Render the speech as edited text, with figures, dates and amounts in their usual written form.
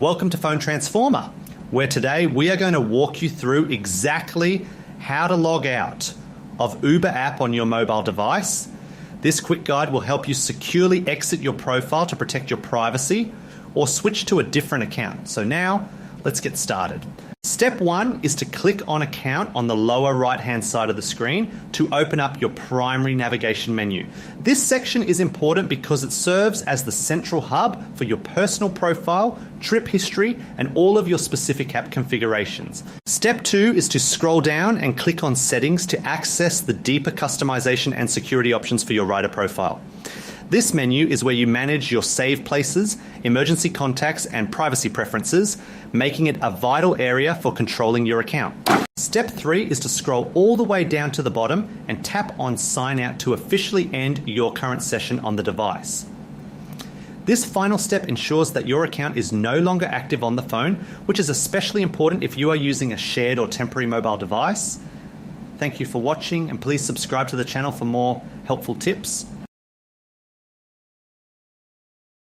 Welcome to Phone Transformer, where today we are going to walk you through exactly how to log out of Uber app on your mobile device. This quick guide will help you securely exit your profile to protect your privacy or switch to a different account. So now, let's get started. Step 1 is to click on Account on the lower right-hand side of the screen to open up your primary navigation menu. This section is important because it serves as the central hub for your personal profile, trip history, and all of your specific app configurations. Step 2 is to scroll down and click on Settings to access the deeper customization and security options for your rider profile. This menu is where you manage your saved places, emergency contacts, and privacy preferences, making it a vital area for controlling your account. Step 3 is to scroll all the way down to the bottom and tap on Sign Out to officially end your current session on the device. This final step ensures that your account is no longer active on the phone, which is especially important if you are using a shared or temporary mobile device. Thank you for watching, and please subscribe to the channel for more helpful tips.